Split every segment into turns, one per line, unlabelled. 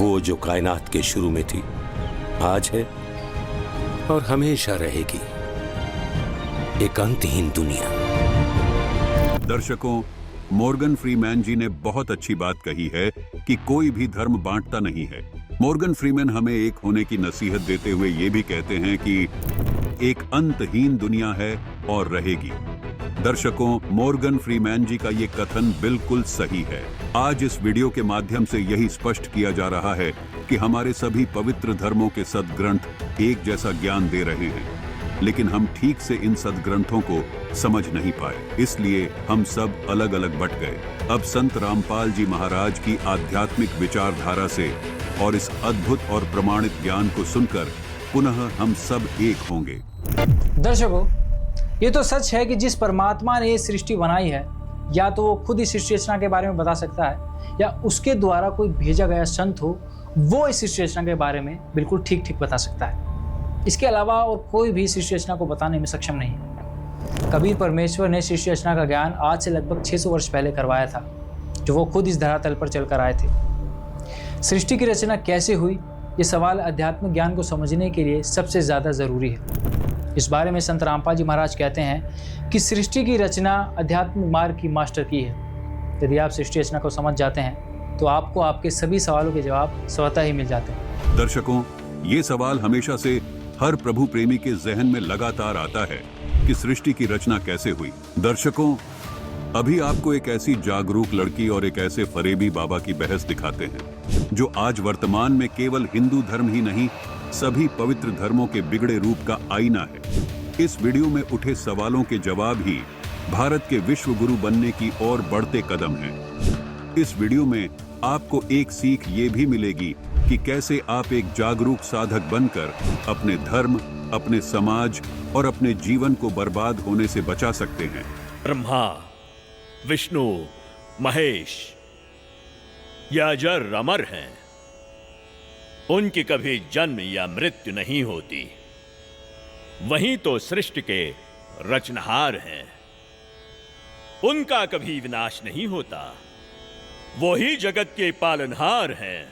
वो जो कायनात के शुरू में थी, आज है और हमेशा रहेगी, एक अंतहीन दुनिया।
दर्शकों, मॉर्गन फ्रीमैन जी ने बहुत अच्छी बात कही है कि कोई भी धर्म बांटता नहीं है। मॉर्गन फ्रीमैन हमें एक होने की नसीहत देते हुए ये भी कहते हैं कि एक अंतहीन दुनिया है और रहेगी। दर्शकों, मॉर्गन फ्रीमैन जी का ये कथन बिल्कुल सही है। आज इस वीडियो के माध्यम से यही स्पष्ट किया जा रहा है कि हमारे सभी पवित्र धर्मों के सद्ग्रंथ एक जैसा ज्ञान दे रहे हैं, लेकिन हम ठीक से इन सद्ग्रंथों को समझ नहीं पाए, इसलिए हम सब अलग अलग बट गए। अब संत रामपाल जी महाराज की आध्यात्मिक विचारधारा से और इस अद्भुत और प्रमाणित ज्ञान को सुनकर पुनः हम सब एक होंगे।
दर्शकों, ये तो सच है कि जिस परमात्मा ने ये सृष्टि बनाई है, या तो वो खुद इस सृष्टि रचना के बारे में बता सकता है, या उसके द्वारा कोई भेजा गया संत हो, वो इस सृष्टि रचना के बारे में बिल्कुल ठीक ठीक बता सकता है। इसके अलावा और कोई भी सृष्टि रचना को बताने में सक्षम नहीं है। कबीर परमेश्वर ने सृष्टि रचना का ज्ञान आज से लगभग 600 वर्ष पहले करवाया था, जो वो खुद इस धरातल पर चलकर आए थे। सृष्टि की रचना कैसे हुई, ये सवाल आध्यात्मिक ज्ञान को समझने के लिए सबसे ज़्यादा ज़रूरी है। इस बारे में संत रामपाल जी महाराज कहते हैं कि सृष्टि की रचना आध्यात्मिक मार्ग की मास्टर की है। यदि आप सृष्टि रचना को समझ जाते हैं तो आपको आपके सभी सवालों के जवाब स्वतः ही मिल जाते हैं।
दर्शकों, ये सवाल हमेशा से हर प्रभु प्रेमी के जहन में लगातार आता है कि सृष्टि की रचना कैसे हुई। दर्शकों, अभी आपको एक ऐसी जागरूक लड़की और एक ऐसे फरेबी बाबा की बहस दिखाते हैं, जो आज वर्तमान में केवल हिंदू धर्म ही नहीं, सभी पवित्र धर्मों के बिगड़े रूप का आईना है। इस वीडियो में उठे सवालों के जवाब ही भारत के विश्व गुरु बनने की ओर बढ़ते कदम हैं। इस वीडियो में आपको एक सीख ये भी मिलेगी कि कैसे आप एक जागरूक साधक बनकर अपने धर्म, अपने समाज और अपने जीवन को बर्बाद होने से बचा सकते हैं।
ब्रह्मा, विष्णु, महेश ये अजर अमर हैं। उनकी कभी जन्म या मृत्यु नहीं होती। वहीं तो सृष्टि के रचनहार हैं। उनका कभी विनाश नहीं होता। वो ही जगत के पालनहार हैं।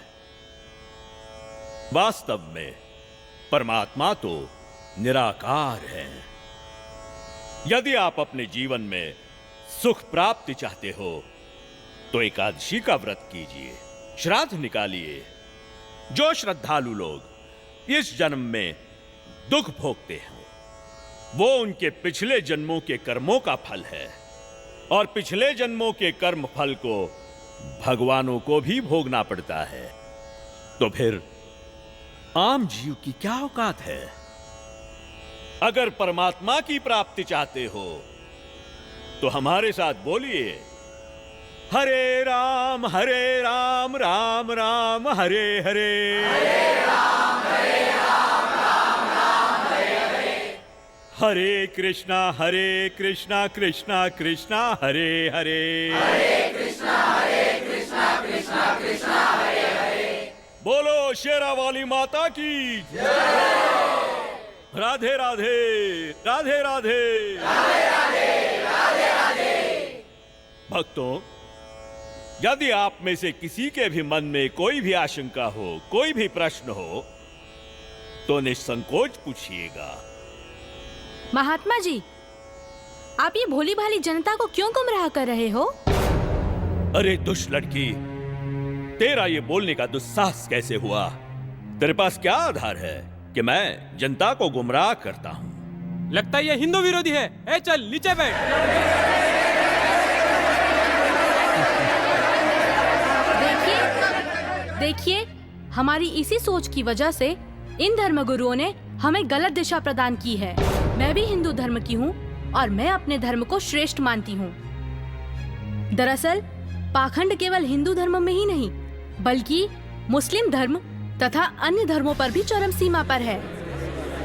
वास्तव में परमात्मा तो निराकार है। यदि आप अपने जीवन में सुख प्राप्ति चाहते हो तो एकादशी का व्रत कीजिए, श्राद्ध निकालिए। जो श्रद्धालु लोग इस जन्म में दुख भोगते हैं, वो उनके पिछले जन्मों के कर्मों का फल है, और पिछले जन्मों के कर्म फल को भगवानों को भी भोगना पड़ता है। तो फिर आम जीव की क्या औकात है? अगर परमात्मा की प्राप्ति चाहते हो तो हमारे साथ बोलिए, हरे राम राम राम हरे हरे,
हरे राम राम राम हरे हरे,
हरे कृष्णा कृष्णा कृष्णा हरे हरे,
हरे कृष्णा कृष्णा कृष्णा हरे हरे।
बोलो शेरा वाली माता की राधे राधे राधे राधे
राधे राधे राधे राधे।
भक्तों, यदि आप में से किसी के भी मन में कोई भी आशंका हो, कोई भी प्रश्न हो, तो निसंकोच पूछिएगा।
महात्मा जी, आप ये भोली भाली जनता को क्यों गुमराह कर रहे हो?
अरे दुष्ट लड़की, तेरा ये बोलने का दुस्साहस कैसे हुआ? तेरे पास क्या आधार है कि मैं जनता को गुमराह करता हूँ?
लगता है ये हिंदू विरोधी है। ए चल नीचे बैठ।
देखिए, हमारी इसी सोच की वजह से इन धर्मगुरुओं ने हमें गलत दिशा प्रदान की है। मैं भी हिंदू धर्म की हूँ और मैं अपने धर्म को श्रेष्ठ मानती हूँ। दरअसल पाखंड केवल हिंदू धर्म में ही नहीं, बल्कि मुस्लिम धर्म तथा अन्य धर्मों पर भी चरम सीमा पर है।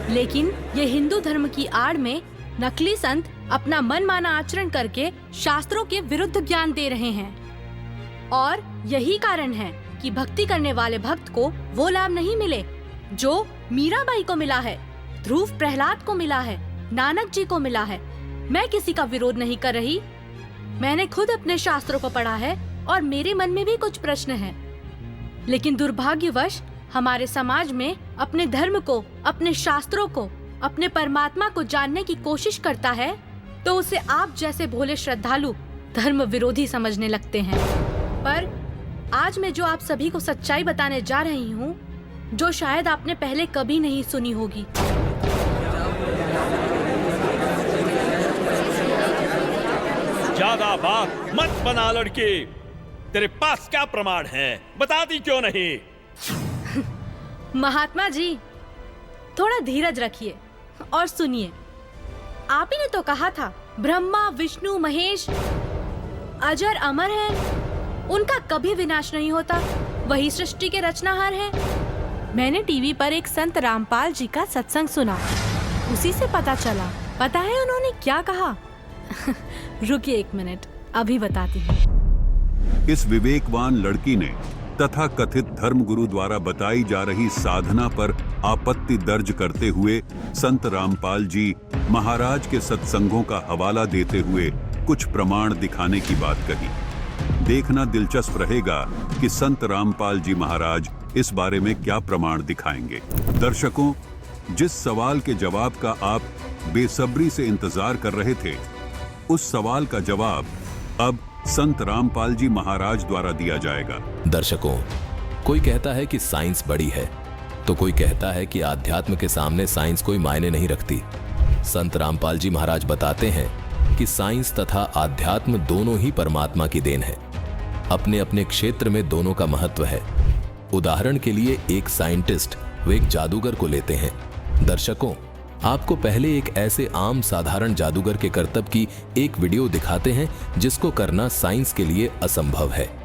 लेकिन ये हिंदू धर्म की आड़ में नकली संत अपना मनमाना आचरण करके शास्त्रों के विरुद्ध ज्ञान दे रहे हैं, और यही कारण है कि भक्ति करने वाले भक्त को वो लाभ नहीं मिले जो मीराबाई को मिला है, ध्रुव प्रहलाद को मिला है, नानक जी को मिला है। मैं किसी का विरोध नहीं कर रही। मैंने खुद अपने शास्त्रों को पढ़ा है और मेरे मन में भी कुछ प्रश्न हैं। लेकिन दुर्भाग्यवश हमारे समाज में अपने धर्म को, अपने शास्त्रों को, अपने परमात्मा को जानने की कोशिश करता है तो उसे आप जैसे भोले श्रद्धालु धर्म विरोधी समझने लगते हैं। पर आज मैं जो आप सभी को सच्चाई बताने जा रही हूँ, जो शायद आपने पहले कभी नहीं सुनी होगी।
ज्यादा बात मत बना लड़की, तेरे पास क्या प्रमाण है, बताती क्यों नहीं?
महात्मा जी, थोड़ा धीरज रखिए और सुनिए। आप ही ने तो कहा था ब्रह्मा विष्णु महेश अजर अमर है, उनका कभी विनाश नहीं होता, वही सृष्टि के रचनाहार हैं। मैंने टीवी पर एक संत रामपाल जी का सत्संग सुना, उसी से पता चला। पता है उन्होंने क्या कहा? रुकिए एक मिनट, अभी बताती हूँ।
इस विवेकवान लड़की ने तथा कथित धर्मगुरु द्वारा बताई जा रही साधना पर आपत्ति दर्ज करते हुए संत रामपाल जी महाराज के सत्संगों का हवाला देते हुए कुछ प्रमाण दिखाने की बात कही। देखना दिलचस्प रहेगा कि संत रामपाल जी महाराज इस बारे में क्या प्रमाण दिखाएंगे। दर्शकों, जिस सवाल के जवाब का आप बेसब्री से इंतजार कर रहे थे, उस सवाल का जवाब अब संत रामपाल जी महाराज द्वारा दिया जाएगा।
दर्शकों, कोई कहता है कि साइंस बड़ी है, तो कोई कहता है कि आध्यात्म के सामने साइंस कोई मायने नहीं रखती। संत रामपाल जी महाराज बताते हैं कि साइंस तथा आध्यात्म दोनों ही परमात्मा की देन है। अपने अपने क्षेत्र में दोनों का महत्व है। उदाहरण के लिए एक साइंटिस्ट व एक जादूगर को लेते हैं। दर्शकों, आपको पहले एक ऐसे आम साधारण जादूगर के करतब की एक वीडियो दिखाते हैं जिसको करना साइंस के लिए असंभव है।